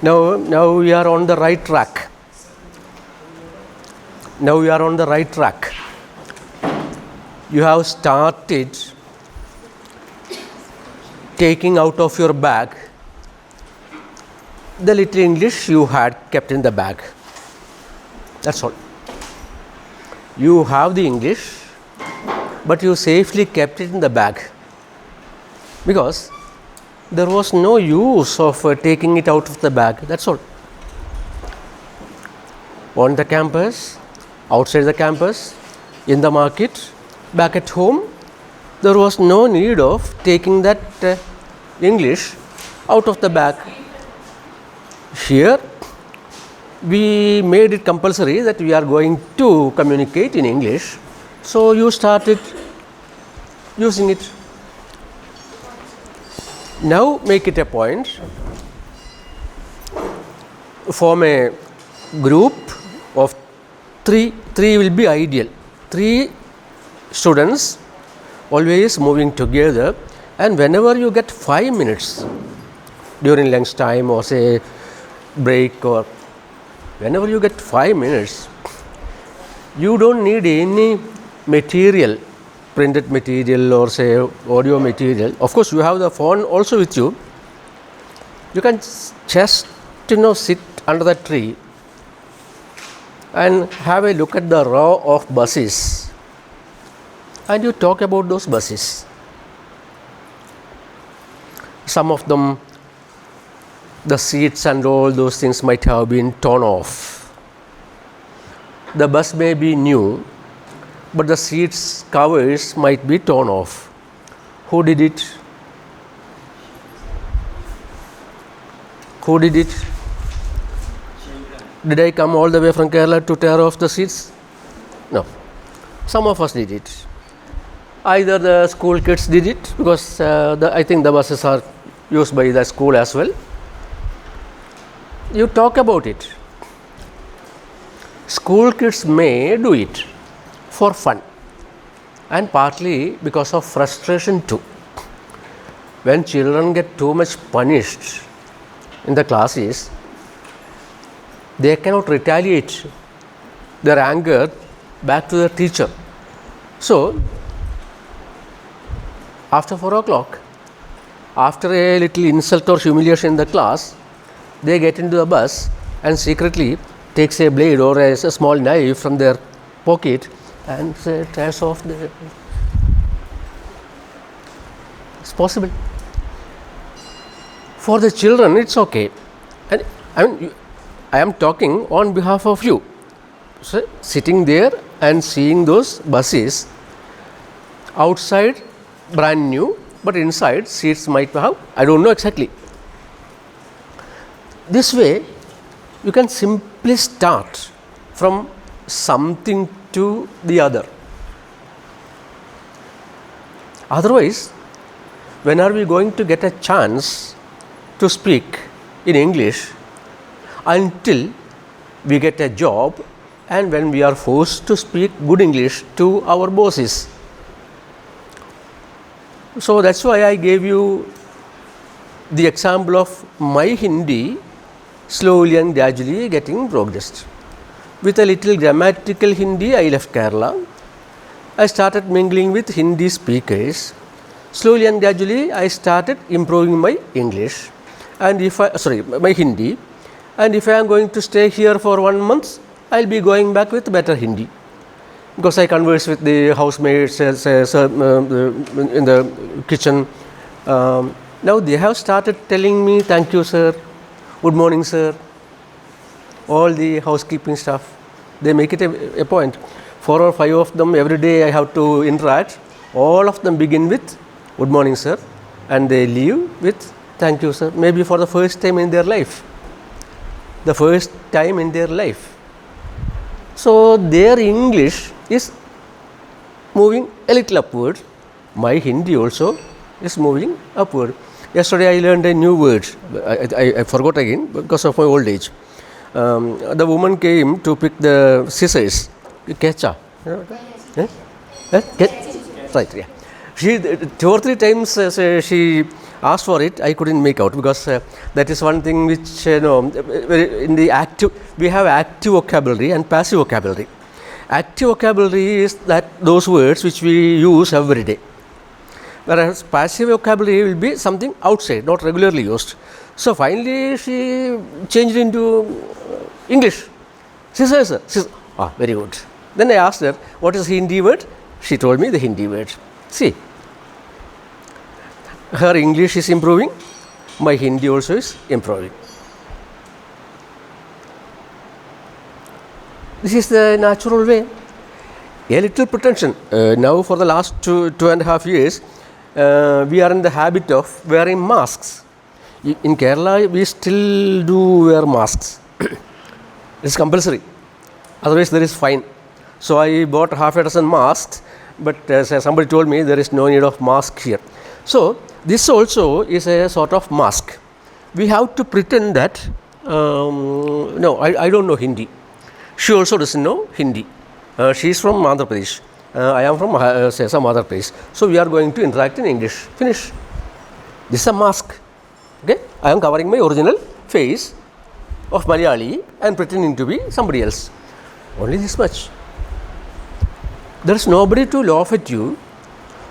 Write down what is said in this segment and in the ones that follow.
Now we are on the right track. Now we are on the right track. You have started taking out of your bag the little English you had kept in the bag. That's all. You have the English, but you safely kept it in the bag because there was no use of taking it out of the bag. That's all. On the campus, outside the campus, in the market, back at home, there was no need of taking that English out of the bag. Here, we made it compulsory that we are going to communicate in English, so you started using it. Now make it a point, form a group of three will be ideal. 3 students always moving together, and whenever you get 5 minutes during lunch time or say break, or whenever you get 5 minutes, you don't need any material, printed material or say audio material. Of course, you have the phone also with you. You can just sit under the tree and have a look at the row of buses, and you talk about those buses. Some of them, the seats and all those things might have been torn off. The bus may be new, but the seats covers might be torn off. Who did it? Who did it? Did I come all the way from Kerala to tear off the seats? No. Some of us did it. Either the school kids did it, because I think the buses are used by the school as well. You talk about it. School kids may do it for fun and partly because of frustration too. When children get too much punished in the classes, they cannot retaliate their anger back to the teacher. So, after 4 o'clock, after a little insult or humiliation in the class, they get into the bus and secretly takes a blade or a small knife from their pocket and tears off the. It's possible. For the children, it's okay. And I am talking on behalf of you. So, sitting there and seeing those buses outside, brand new, but inside seats might have, I don't know exactly. This way, you can simply start from something to the other. Otherwise, when are we going to get a chance to speak in English until we get a job and when we are forced to speak good English to our bosses? So that's why I gave you the example of my Hindi slowly and gradually getting progressed. With a little grammatical Hindi, I left Kerala. I started mingling with Hindi speakers. Slowly and gradually, I started improving my English and my Hindi. And if I am going to stay here for 1 month, I will be going back with better Hindi. Because I converse with the housemates in the kitchen. Now they have started telling me, thank you sir, good morning sir, all the housekeeping stuff. They make it a point. 4 or 5 of them every day I have to interact. All of them begin with good morning sir and they leave with thank you sir, maybe for the first time in their life. The first time in their life. So their English is moving a little upward. My Hindi also is moving upward. Yesterday I learned a new word. I forgot again because of my old age. The woman came to pick the scissors. Kecha. Right, yeah. She 2 or 3 times she asked for it, I couldn't make out, because that is one thing which in the active, we have active vocabulary and passive vocabulary. Active vocabulary is that those words which we use every day, whereas passive vocabulary will be something outside, not regularly used. So finally she changed into English. She says, very good. Then I asked her, what is Hindi word? She told me the Hindi word. See, her English is improving, my Hindi also is improving. This is the natural way. A little pretension. Now for the last 2.5 years, we are in the habit of wearing masks. In Kerala, we still do wear masks. It's compulsory. Otherwise, there is fine. So I bought half a dozen masks, but somebody told me there is no need of mask here. So this also is a sort of mask. We have to pretend that, no, I don't know Hindi. She also doesn't know Hindi. She is from Andhra Pradesh. I am from some other place. So we are going to interact in English. Finish. This is a mask. Okay? I am covering my original face of Malayali and pretending to be somebody else. Only this much. There is nobody to laugh at you.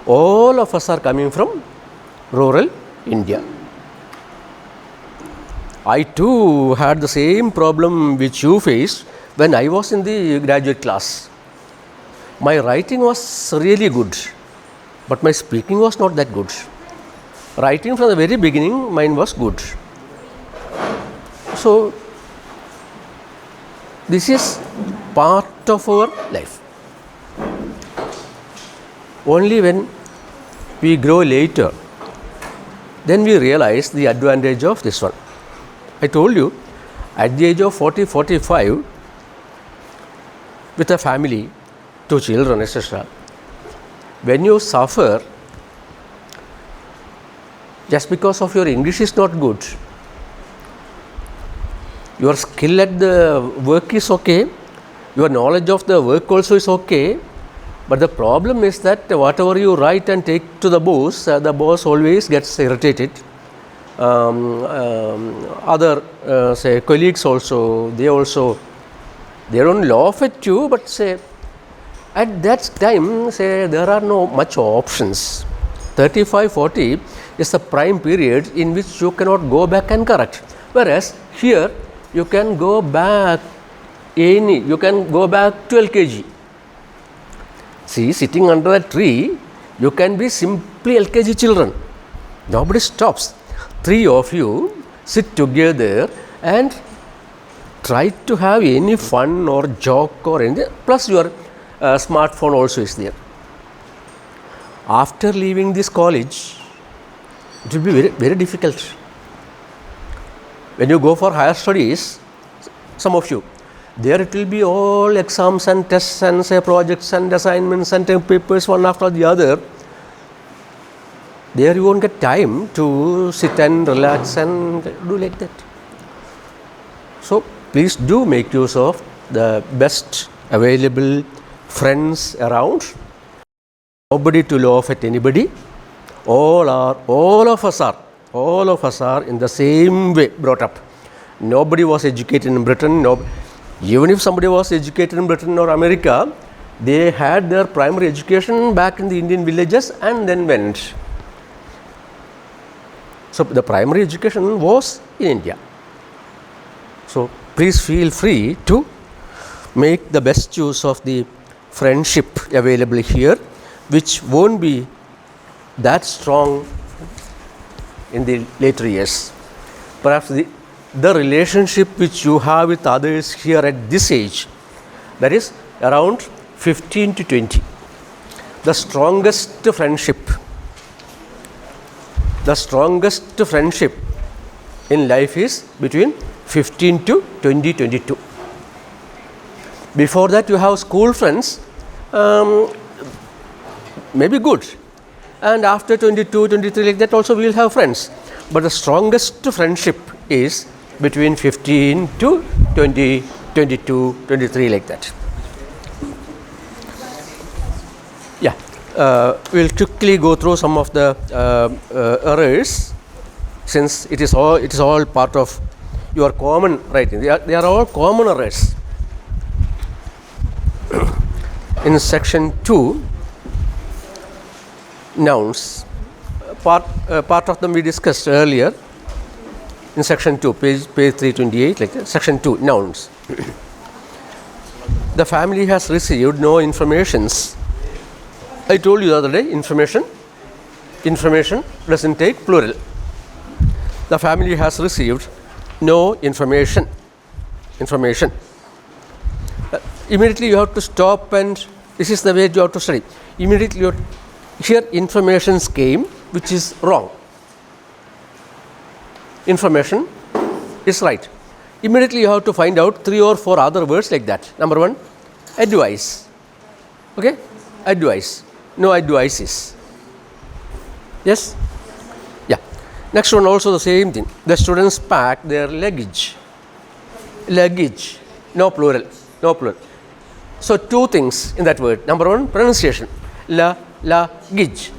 All of us are coming from rural India. I too had the same problem which you faced when I was in the graduate class. My writing was really good, but my speaking was not that good. Writing from the very beginning, mine was good. So this is part of our life. Only when we grow later, then we realize the advantage of this one. I told you, at the age of 40, 45, with a family, 2 children, etc., when you suffer just because of your English is not good, your skill at the work is okay, your knowledge of the work also is okay, but the problem is that whatever you write and take to the boss always gets irritated. Other say colleagues also, they don't laugh at you, but say at that time, say there are no much options. 35, 40 is the prime period in which you cannot go back and correct. Whereas here you can go back you can go back to LKG. See, sitting under a tree, you can be simply LKG children. Nobody stops. 3 of you sit together and try to have any fun or joke or anything. Plus your smartphone also is there. After leaving this college, it will be very, very difficult. When you go for higher studies, some of you, there it will be all exams and tests and say projects and assignments and papers one after the other. There you won't get time to sit and relax and do like that. So please do make use of the best available friends around. Nobody to laugh at anybody. All of us are in the same way brought up. Nobody was educated in Britain. Even if somebody was educated in Britain or America, they had their primary education back in the Indian villages and then went. So the primary education was in India. So please feel free to make the best use of the friendship available here, which won't be that strong in the later years. Perhaps the relationship which you have with others here at this age, that is around 15 to 20. The strongest friendship in life is between 15 to 20, 22. Before that you have school friends, maybe good. And after 22, 23 like that also we will have friends. But the strongest friendship is between 15 to 20, 22, 23 like that. Yeah, we'll quickly go through some of the errors since it is all part of your common writing. They are all common errors. In section 2, nouns, part of them we discussed earlier in section 2, page 328, like that. Section 2, nouns. The family has received no informations. I told you the other day, information doesn't take plural. The family has received no information. Immediately you have to stop, and this is the way you have to study. Immediately here informations came, which is wrong. Information is right. Immediately you have to find out 3 or 4 other words like that. Number 1, advice. Okay? Advice. No advices. Yes? Yeah. Next one also the same thing. The students pack their luggage. Luggage. No plural. So 2 things in that word. Number 1, pronunciation. Luggage.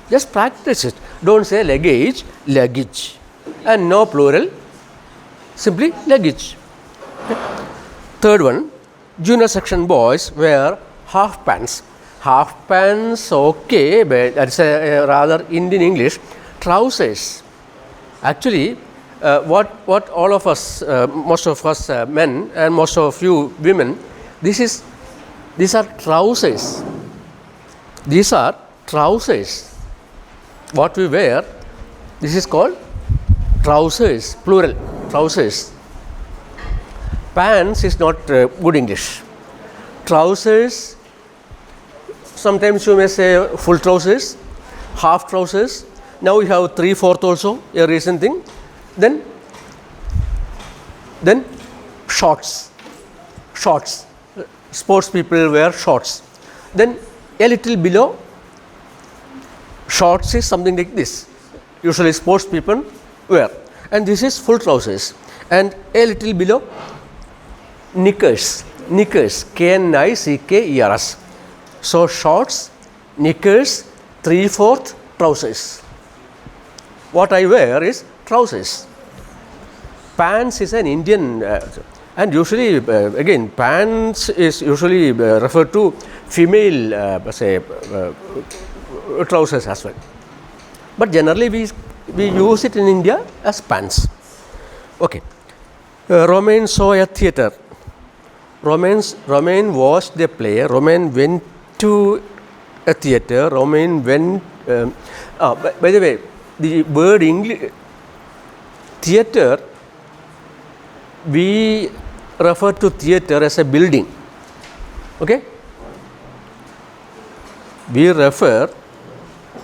Just practice it. Don't say luggage, luggage. And no plural, simply luggage. Okay. Third one, junior section boys wear half pants. Half pants, okay, but that's a rather Indian English. Trousers. Actually, what all of us, most of us men and most of you women, these are trousers. These are trousers. What we wear, this is called trousers, plural, trousers. Pants is not good English. Trousers, sometimes you may say full trousers, half trousers. Now we have 3/4 also, a recent thing. Then shorts. Sports people wear shorts. Then a little below, shorts is something like this. Usually sports people wear. And this is full trousers. And a little below, knickers, Knickers. So shorts, knickers, 3/4 trousers. What I wear is trousers. Pants is an Indian, and usually again pants is usually referred to female trousers as well. But generally we use it in India as pants. Okay. Romain saw a theatre. Romain watched the play. Romain went to a theatre. Romain went. By the way, the word English theatre, we refer to theatre as a building. Okay. We refer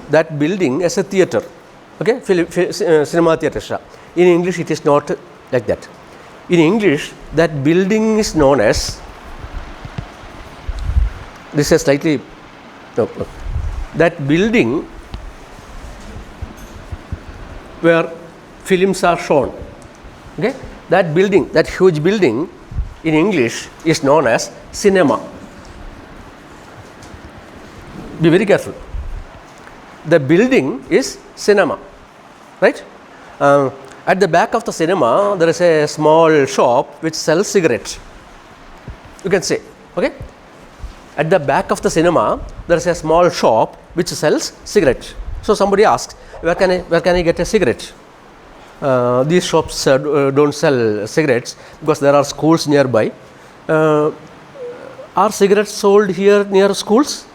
that building as a theatre. Okay, cinema theatre. In English, it is not like that. In English, that building is known as, this is slightly, that building where films are shown. Okay, that building, that huge building in English is known as cinema. Be very careful. The building is cinema, right? At the back of the cinema, there is a small shop which sells cigarettes. You can say, okay? At the back of the cinema, there is a small shop which sells cigarettes. So somebody asks, where can I get a cigarette? These shops don't sell cigarettes because there are schools nearby. Are cigarettes sold here near schools?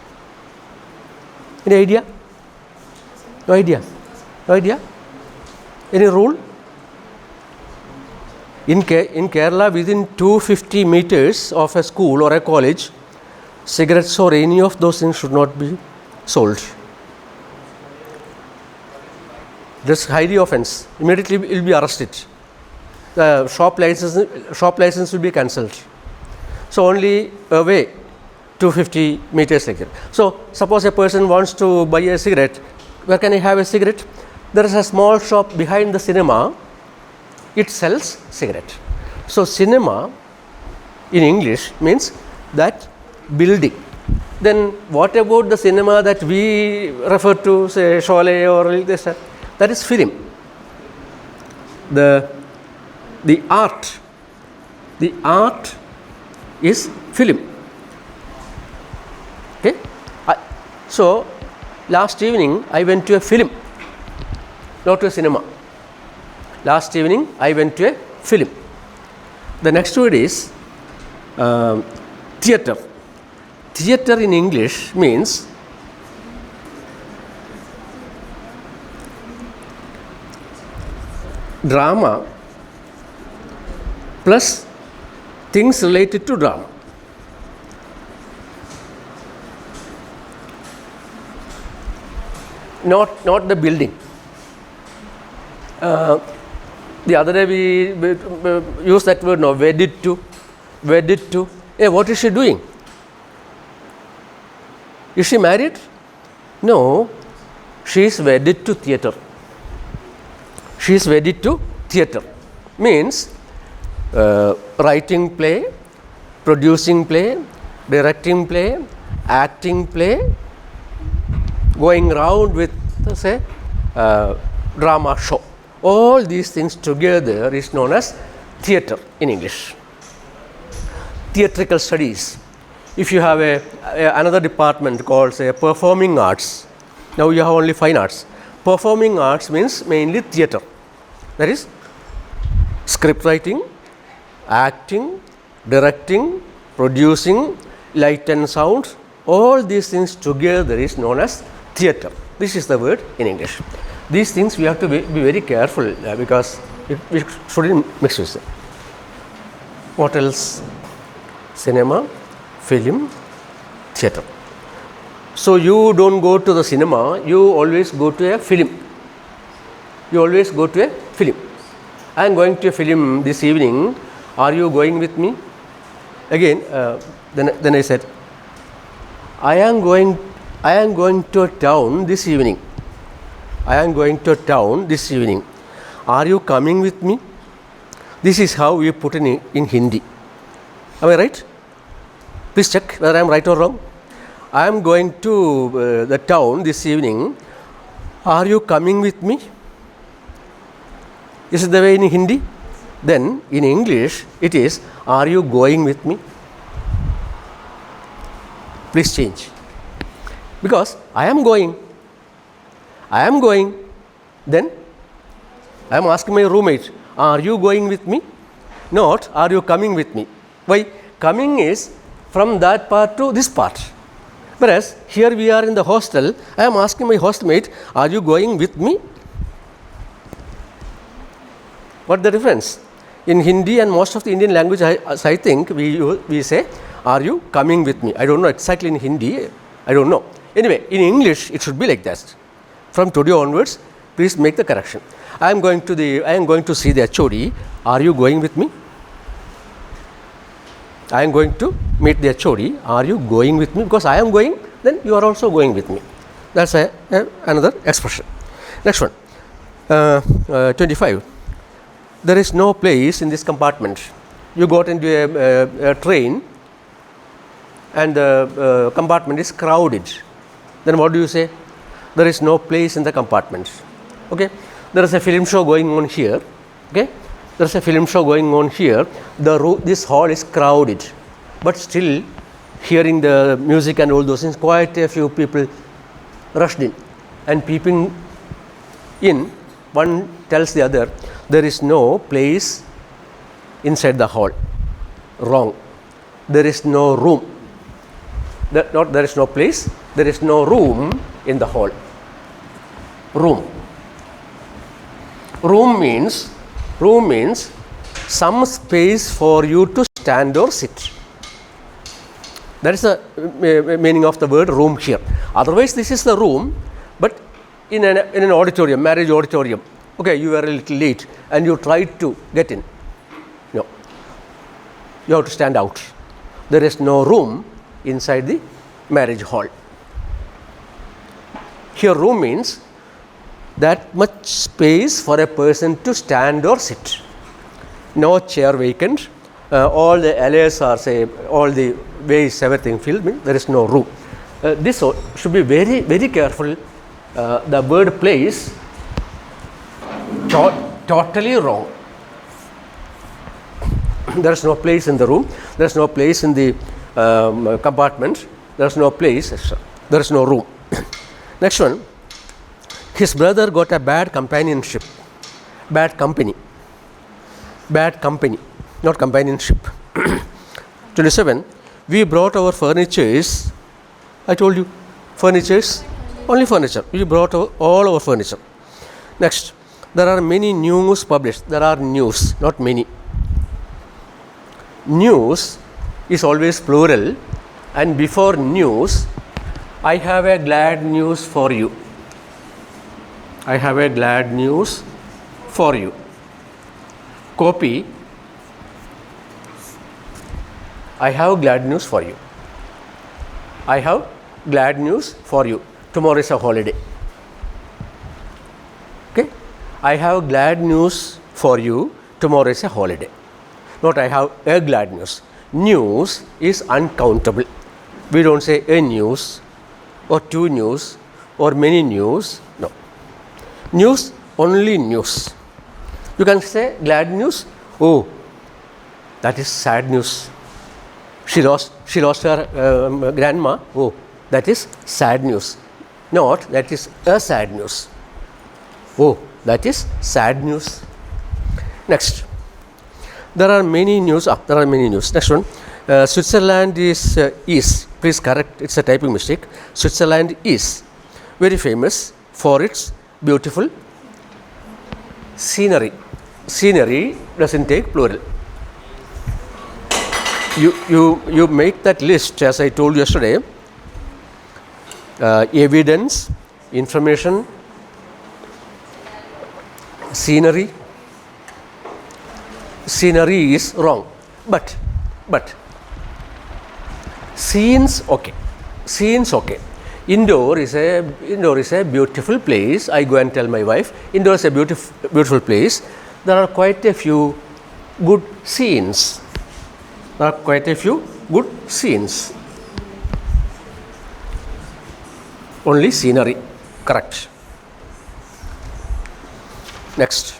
Any idea? No idea. Any rule? In Kerala, within 250 meters of a school or a college, cigarettes or any of those things should not be sold. This highly offense. Immediately will be arrested. The shop license will be cancelled. So only away 250 meters like that. So suppose a person wants to buy a cigarette. Where can I have a cigarette? There is a small shop behind the cinema. It sells cigarette. So cinema in English means that building. Then what about the cinema that we refer to, say Sholay or this? That is film. The art is film. Okay. So last evening I went to a film, not to a cinema. Last evening I went to a film. The next word is theatre. Theatre in English means drama plus things related to drama. Not the building. The other day we used that word, wedded to. Hey, what is she doing? Is she married? No, she is wedded to theatre. She is wedded to theatre. Means writing play, producing play, directing play, acting play, going around with, say, drama show. All these things together is known as theatre in English. Theatrical studies. If you have another department called, say, performing arts, now you have only fine arts. Performing arts means mainly theatre. That is script writing, acting, directing, producing, light and sound. All these things together is known as theatre. This is the word in English. These things we have to be very careful because we shouldn't mix with them. What else? Cinema, film, theatre. So you don't go to the cinema, you always go to a film. You always go to a film. I am going to a film this evening. Are you going with me? Again, then I said, I am going to a town this evening. I am going to a town this evening. Are you coming with me? This is how we put in Hindi. Am I right? Please check whether I am right or wrong. I am going to the town this evening. Are you coming with me? Is it the way in Hindi? Then in English it is, are you going with me? Please change. Because I am going. Then I am asking my roommate, are you going with me? Not, are you coming with me? Why? Coming is from that part to this part. Whereas here we are in the hostel, I am asking my hostmate, are you going with me? What the difference? In Hindi and most of the Indian language, I think we say, are you coming with me? I don't know exactly in Hindi, I don't know. Anyway, in English, it should be like that. From today onwards, please make the correction. I am going to see the HOD. Are you going with me? I am going to meet the HOD. Are you going with me? Because I am going, then you are also going with me. That's another expression. Next one, 25. There is no place in this compartment. You got into a train and the compartment is crowded. Then what do you say? There is no place in the compartment. Okay. There is a film show going on here. Okay. There is a film show going on here. This hall is crowded, but still hearing the music and all those things, quite a few people rushed in and peeping in. One tells the other, there is no place inside the hall. Wrong. There is no room. There is no place. There is no room in the hall. Room. Room means some space for you to stand or sit. That is the meaning of the word room here. Otherwise, this is the room, but in an auditorium, marriage auditorium. Okay, you were a little late and you tried to get in. No. You have to stand out. There is no room inside the marriage hall. Here, room means that much space for a person to stand or sit. No chair vacant. All the LAs are, say, all the ways, everything filled. There is no room. This should be very, very careful. The word place Totally wrong. There is no place in the room. There is no place in the compartment. There is no place. There is no room. Next one. His brother got a bad companionship. Bad company. Bad company. Not companionship. 27. We brought our furnitures. I told you. Furnitures. Only furniture. We brought all our furniture. Next. There are many news published. There are news. Not many. News is always plural, and before news, I have a glad news for you. I have a glad news for you. Copy. I have glad news for you. I have glad news for you. Tomorrow is a holiday. Okay? I have glad news for you. Tomorrow is a holiday. Not I have a glad news. News is uncountable. We don't say a news or two news or many news. No. News, only news. You can say glad news. Oh, that is sad news. She lost her grandma. Oh, that is sad news. Not that is a sad news. Oh, that is sad news. Next. There are many news. There are many news. Next one. Switzerland is. Please correct. It's a typing mistake. Switzerland is very famous for its beautiful scenery. Scenery doesn't take plural. You make that list as I told you yesterday. Evidence, information, scenery. Scenery is wrong, but scenes okay. Scenes okay. Indore is a beautiful place. I go and tell my wife, Indore is a beautiful place. There are quite a few good scenes. There are quite a few good scenes. Only scenery. Correct. Next.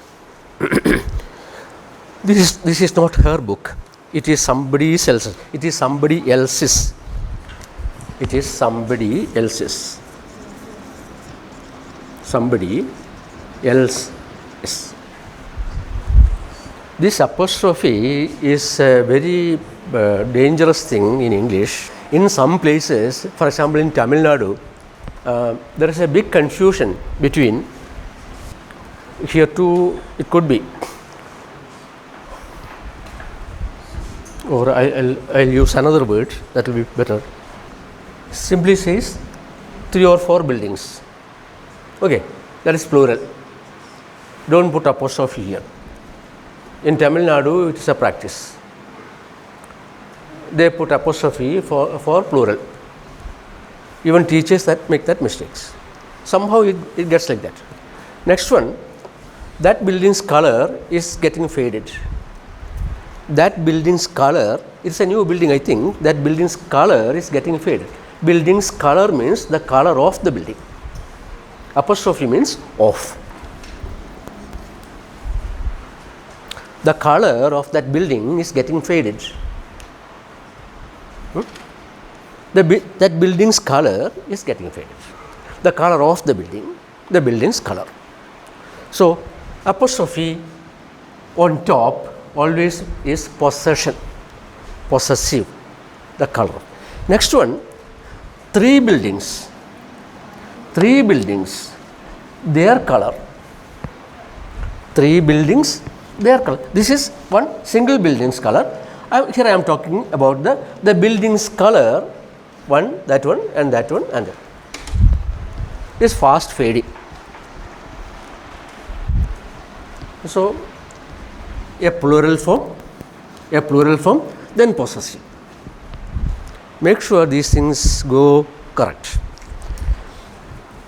This is not her book. It is somebody else's. It is somebody else's. It is somebody else's. Somebody else. This apostrophe is a very dangerous thing in English. In some places, for example in Tamil Nadu, there is a big confusion between, here too it could be, or I'll use another word that will be better. Simply says 3 or 4 buildings. Okay, that is plural. Don't put apostrophe here. In Tamil Nadu, it is a practice. They put apostrophe for plural. Even teachers that make that mistakes. Somehow it gets like that. Next one, that building's color is getting faded. That building's color, it's a new building I think, that building's color is getting faded. Building's color means the color of the building. Apostrophe means of. The color of that building is getting faded. That building's color is getting faded. The color of the building's color. So, apostrophe on top always is possession, possessive, the color. Next one, 3 buildings, their color. 3 buildings, their color. This is one single building's color. Here I am talking about the building's color, that one and that one and that. Is fast fading. So, a plural form, then possessive. Make sure these things go correct.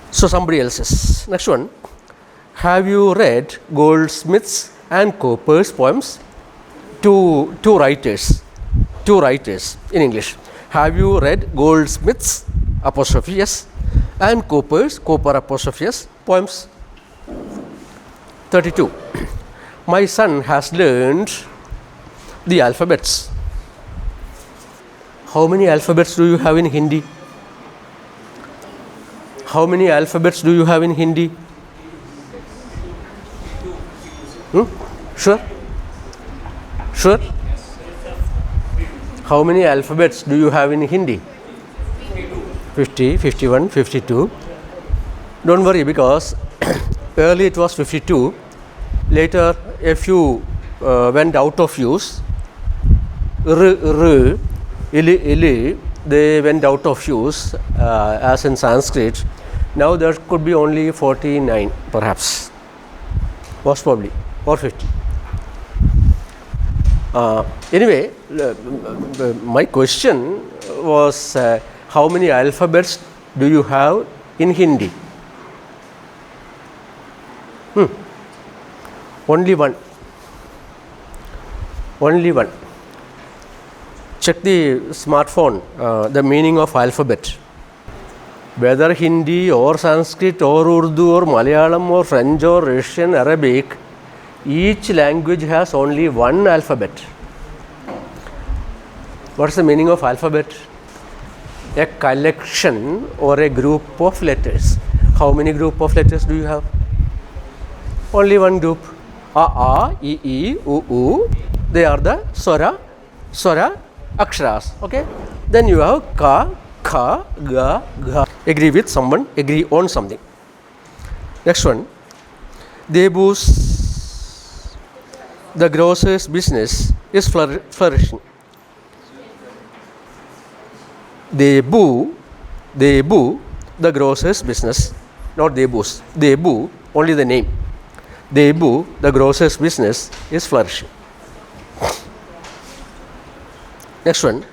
So, somebody else's. Next one. Have you read Goldsmith's and Cooper's poems? Two writers in English. Have you read Goldsmith's apostrophe yes and Cooper apostrophe yes poems? 32. My son has learned the alphabets. How many alphabets do you have in Hindi? How many alphabets do you have in Hindi? Sure? Sure? How many alphabets do you have in Hindi? 50, 51, 52. Don't worry, because early it was 52. Later a few went out of use. Ili, they went out of use as in Sanskrit. Now there could be only 49 perhaps, most probably, or 50. Anyway, my question was how many alphabets do you have in Hindi? Only one. Only one. Check the smartphone, the meaning of alphabet. Whether Hindi or Sanskrit or Urdu or Malayalam or French or Russian, Arabic, each language has only one alphabet. What is the meaning of alphabet? A collection or a group of letters. How many group of letters do you have? Only one group. A, I, U. They are the swara aksharas. Okay. Then you have ka, kha, ga, gha. Agree with someone, agree on something. Next one. Debu's, the grocer's business is flourishing. Debu, the grocer's business, not Debu's. Debu, only the name. Debu, the grocer's business is flourishing. Next one.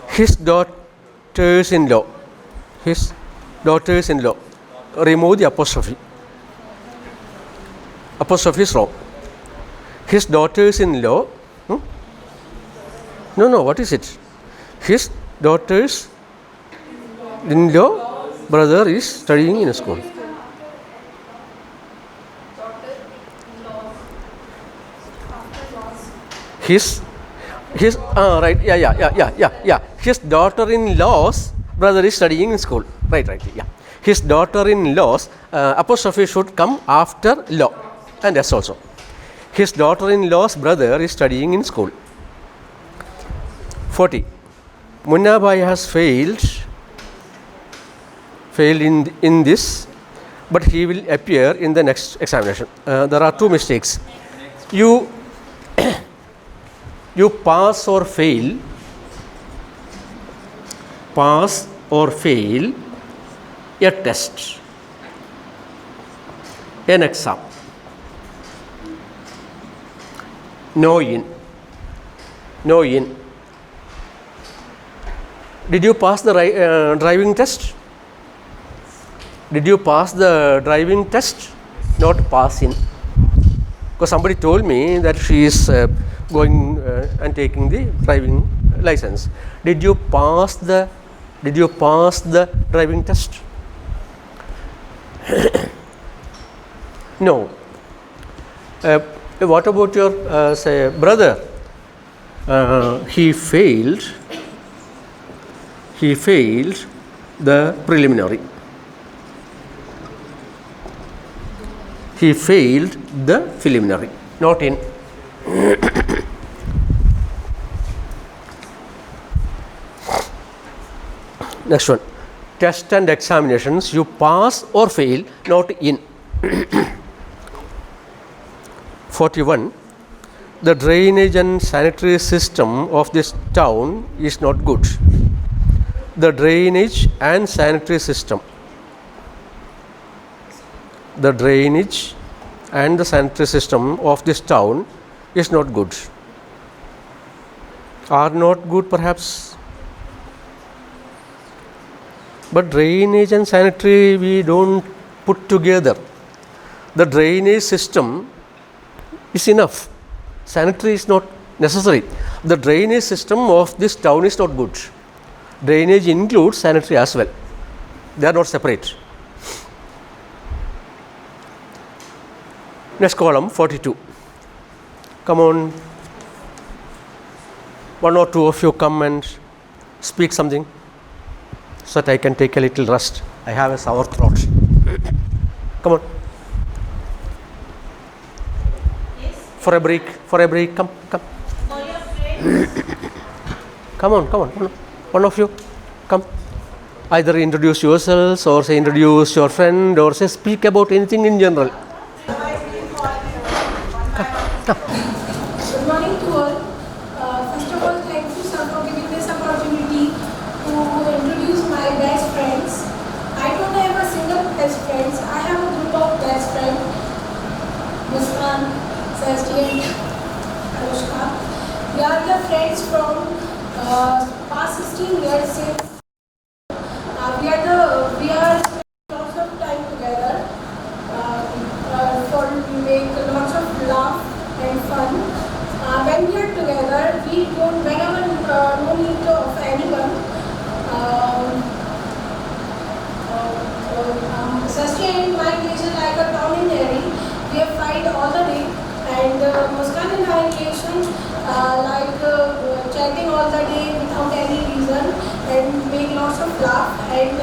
His daughters-in-law. His daughters-in-law. Remove the apostrophe. Apostrophe is wrong. His daughters-in-law. No, what is it? His daughters-in-law brother is studying in a school. His right, yeah. His daughter-in-law's brother is studying in school. Right, yeah. His daughter-in-law's apostrophe should come after law, and yes also. His daughter-in-law's brother is studying in school. 40. Munna Bhai has failed in this, but he will appear in the next examination. There are two mistakes. You pass or fail a test, an exam. No in. Did you pass the driving test? Did you pass the driving test? Not pass in. Because somebody told me that she is going and taking the driving license. Did you pass the driving test? No. What about your say brother? He failed the preliminary. He failed the preliminary, not in. Next one. Test and examinations, you pass or fail, not in. 41. The drainage and sanitary system of this town is not good. The drainage and sanitary system. The drainage and the sanitary system of this town is not good. Are not good perhaps. But drainage and sanitary we don't put together. The drainage system is enough. Sanitary is not necessary. The drainage system of this town is not good. Drainage includes sanitary as well. They are not separate. Next column, 42. Come on. One or two of you come and speak something so that I can take a little rest. I have a sour throat. Come on. Yes. For a break, come. For your friends. Come on. One of you, come. Either introduce yourselves or say introduce your friend or say speak about anything in general. Good morning to all. First of all, thank you sir for giving this opportunity to introduce my best friends. I don't have a single best friends. I have a group of best friends. Muskan, Sasti and Anushka. We are the friends from past 16 years since. We are lots of time together for make lots of laugh and fun. When we are together, we don't whenever no need of anyone. Sasti and my relation like a Tom and Jerry. We have fight all the day, and Muskan and my relation chatting all the day without any reason and make lots of laugh. And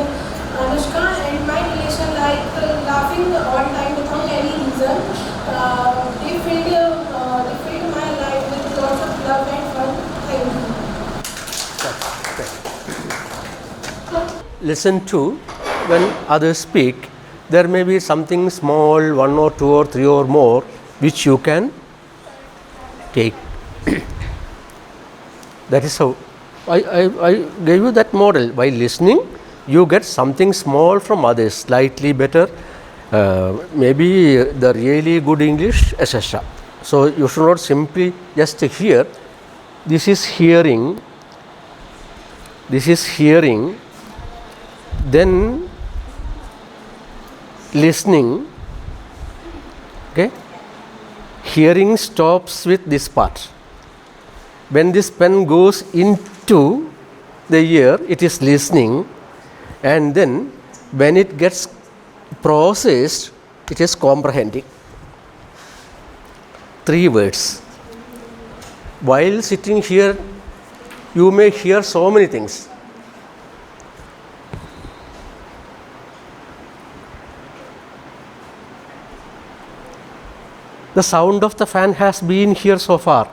Anushka and my relation laughing all time without any reason. They filled my life with lots of love and fun. Thank you. Listen to when others speak. There may be something small, one or two or three or more, which you can take. That is how I gave you that model. By listening, you get something small from others, slightly better, maybe the really good English, etc. So you should not simply just hear. This is hearing. Then listening. Okay. Hearing stops with this part. When this pen goes into the ear, it is listening, and then when it gets processed, it is comprehending. 3 words. While sitting here, you may hear so many things. The sound of the fan has been here so far,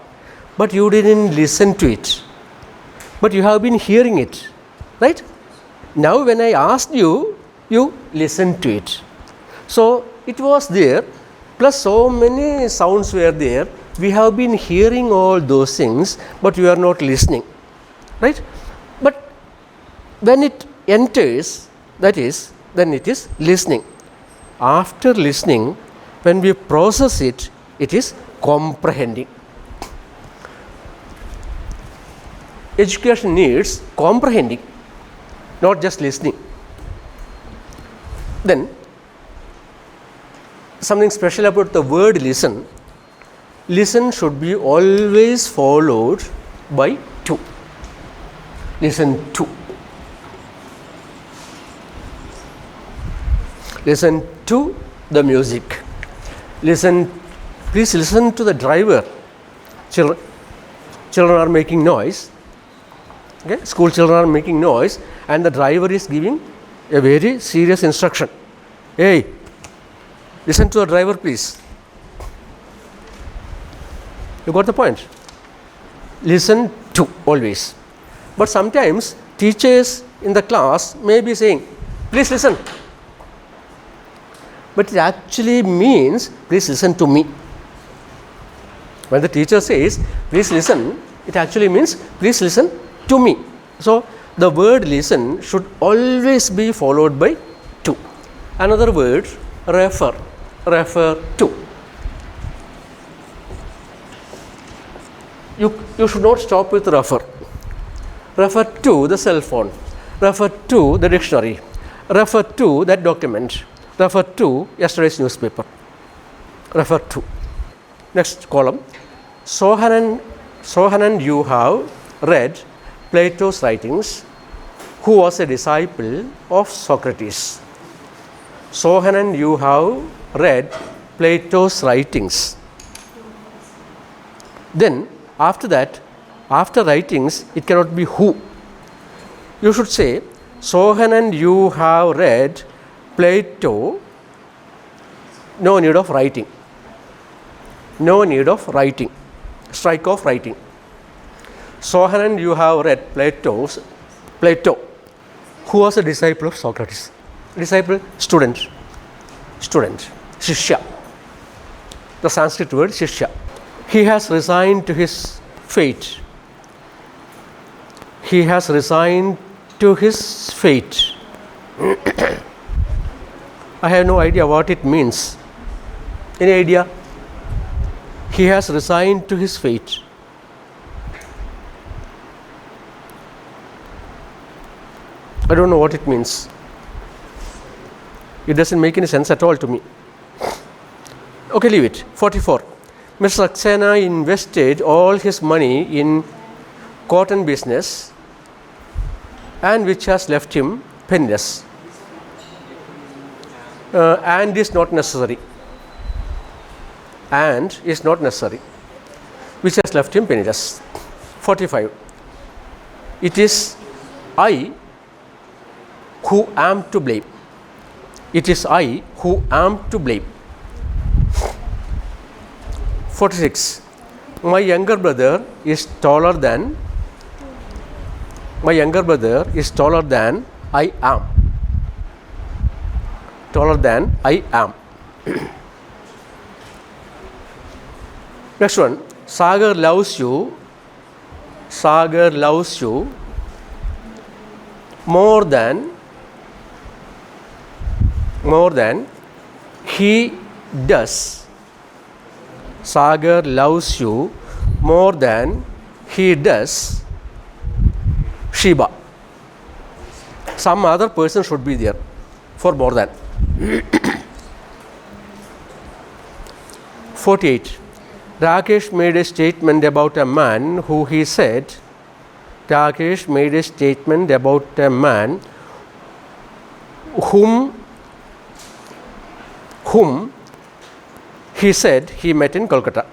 but you didn't listen to it. But you have been hearing it, right? Now when I asked you, you listened to it. So it was there, plus so many sounds were there. We have been hearing all those things, but you are not listening, right? But when it enters, that is, then it is listening. After listening, when we process it, it is comprehending. Education needs comprehending, not just listening. Then, something special about the word listen. Listen should be always followed by to. Listen to. Listen to the music. Please listen to the driver. Children are making noise. Okay? School children are making noise, and the driver is giving a very serious instruction. Hey, listen to the driver, please. You got the point? Listen to always. But sometimes teachers in the class may be saying, please listen. But it actually means, please listen to me. When the teacher says, please listen, it actually means, please listen to me. So the word listen should always be followed by to. Another word, refer. Refer to. You should not stop with refer. Refer to the cell phone. Refer to the dictionary. Refer to that document. Refer to yesterday's newspaper. Refer to. Next column. Sohanan, you have read Plato's writings, who was a disciple of Socrates. Sohanan, you have read Plato's writings. Then after that, after writings, it cannot be who. You should say, Sohan and you have read Plato. No need of writing. No need of writing. Strike off writing. Sohan and you have read Plato, who was a disciple of Socrates. Disciple, student, Shishya. The Sanskrit word Shishya. He has resigned to his fate. He has resigned to his fate. I have no idea what it means. Any idea? He has resigned to his fate. I don't know what it means. It doesn't make any sense at all to me. Okay, leave it. 44. Mr. Saxena invested all his money in cotton business, and which has left him penniless. And is not necessary. And is not necessary. Which has left him penniless. 45. It is I who am to blame. It is I who am to blame. 46. My younger brother is taller than I am. Taller than I am. Next one. Sagar loves you more than he does. Sagar loves you more than he does Shiba. Some other person should be there for more than. 48. Rakesh made a statement about a man who he said, whom he said he met in Kolkata.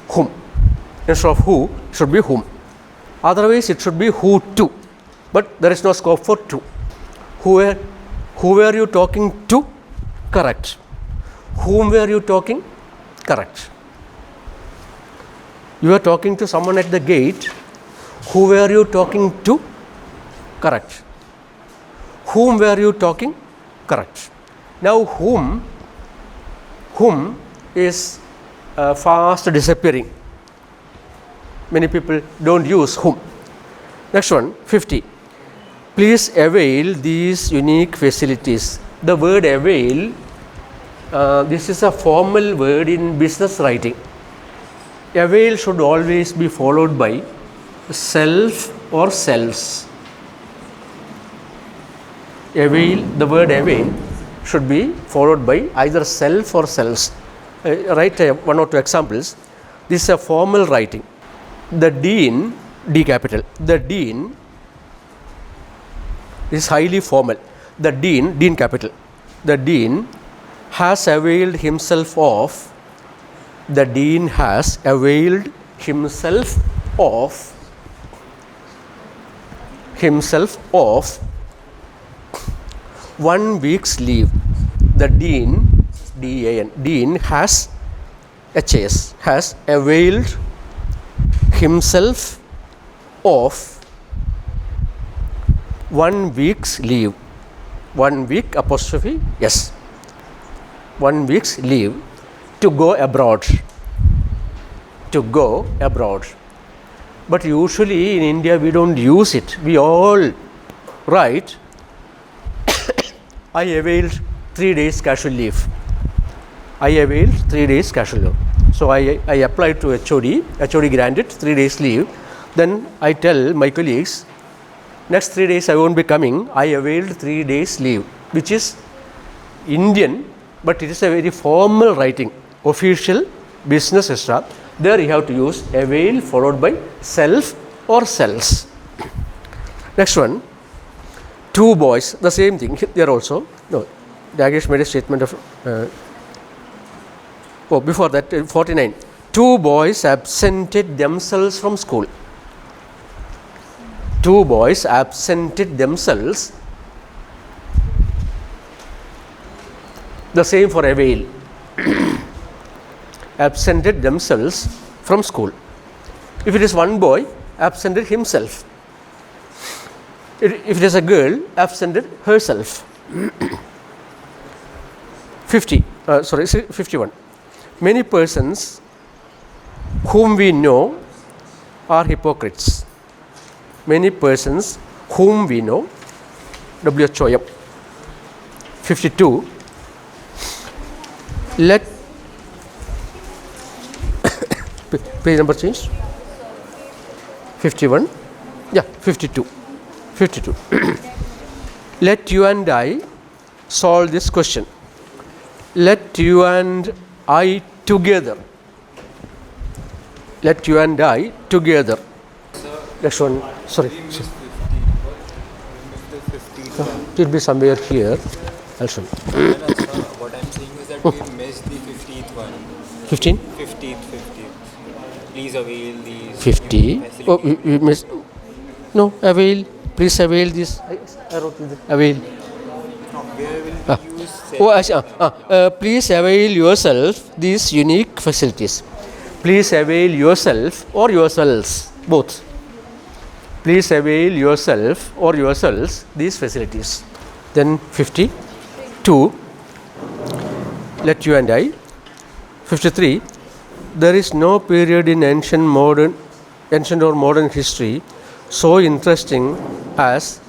Whom. Instead of who, it should be whom. Otherwise, it should be who to. But there is no scope for to. Who were you talking to? Correct. Whom were you talking? Correct. You were talking to someone at the gate. Who were you talking to? Correct. Whom were you talking? Correct. Now whom is fast disappearing. Many people don't use whom. Next one, 50. Please avail these unique facilities. The word avail, this is a formal word in business writing. Avail should always be followed by self or selves. Avail, the word avail should be followed by either self or selves. Write one or two examples. This is a formal writing. The dean, D capital, the dean is highly formal. The dean capital, the dean has availed himself of, the dean has availed himself of 1 week's leave. The dean, D-A-N, dean has availed himself of 1 week's leave. 1 week apostrophe, yes. 1 week's leave to go abroad. To go abroad. But usually in India we don't use it. We all write, I availed 3 days casual leave. I availed 3 days casual leave. So I applied to HOD. HOD granted 3 days leave. Then I tell my colleagues, next 3 days I won't be coming. I availed 3 days leave, which is Indian, but it is a very formal writing, official, business, etc. There you have to use avail followed by self or selves. Next one, 2 boys, the same thing here also. No, Dagesh made a statement of Oh, before that, 49. Two boys absented themselves from school. Two boys absented themselves. The same for avail. Absented themselves from school. If it is one boy, absented himself. If it is a girl, absented herself. 51. Many persons whom we know are hypocrites. Many persons whom we know, WHOM. 52. Let page number change. 51. Yeah, 52. 52. Let you and I solve this question. Let you and I together. Let you and I together. Next one. Sorry. We missed 50. It will be somewhere here. I'll show you. What I'm saying is that we missed the 15th one. 15? 15th. Please avail these. 50. Oh, we missed. No, avail. Please avail this. I wrote this. Avail. Where will we use Please avail yourself these unique facilities. Please avail yourself or yourselves, both. Please avail yourself or yourselves these facilities. Then 52. Let you and I. 53. There is no period in ancient or modern history so interesting as,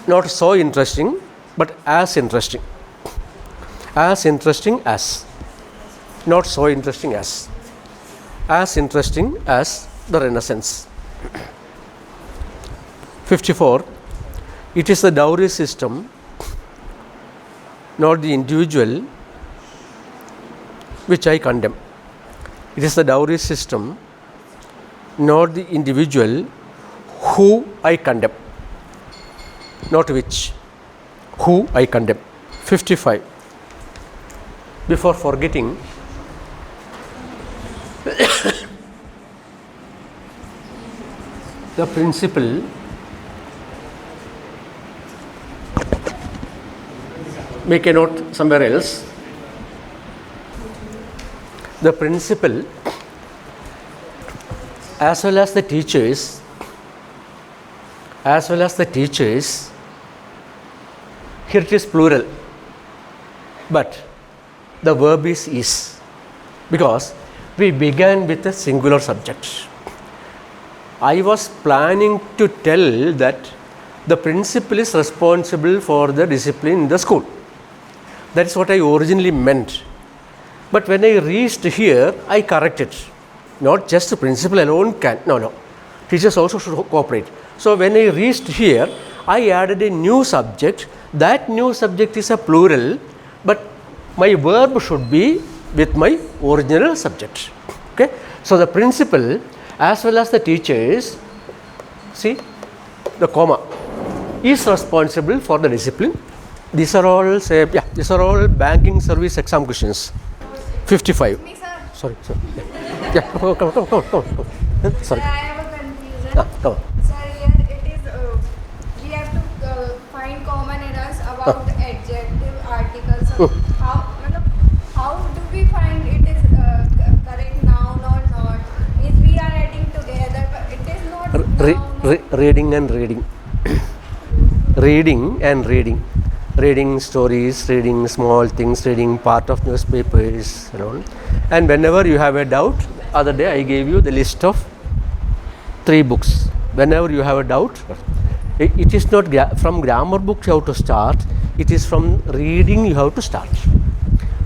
not so interesting, but as interesting. As interesting as. Not so interesting as. As interesting as the Renaissance. 54. It is the dowry system, not the individual, which I condemn. It is the dowry system, not the individual, who I condemn. Not which, who I condemn. 55. Before forgetting, the principle make a note somewhere else. The principal as well as the teachers here it is plural, but the verb is because we began with a singular subject. I was planning to tell that the principal is responsible for the discipline in the school. That is what I originally meant. But when I reached here, I corrected. Not just the principal alone can. No. Teachers also should cooperate. So when I reached here, I added a new subject. That new subject is a plural, but my verb should be with my original subject. Okay. So the principal as well as the teachers, see the comma, is responsible for the discipline. These are all these are all banking service exam questions. 55. Sorry. Yeah. Come on. Sorry. Sir, I have a confusion. Come on. Sir, here it is, we have to find common errors about adjective articles. How do we find it is correct noun or not? If we are adding together, but it is not noun. Reading and reading. Reading and reading. Reading stories, reading small things, reading part of newspapers, and whenever you have a doubt, other day I gave you the list of 3 books. Whenever you have a doubt, it is not from grammar book you have to start, it is from reading you have to start.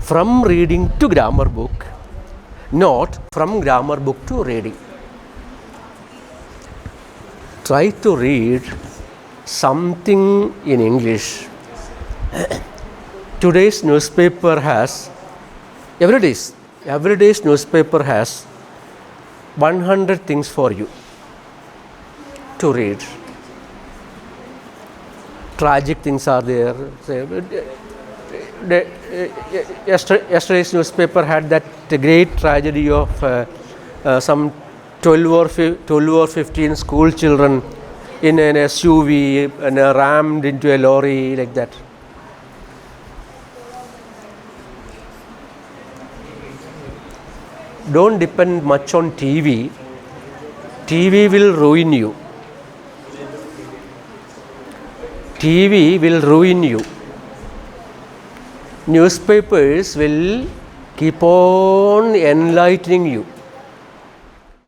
From reading to grammar book, not from grammar book to reading. Try to read something in English. Today's newspaper has, every day's newspaper has 100 things for you to read. Tragic things are there, Yesterday's newspaper had that great tragedy of some 12 or 15 school children in an SUV and rammed into a lorry like that. Don't depend much on TV. TV will ruin you. TV will ruin you. Newspapers will keep on enlightening you.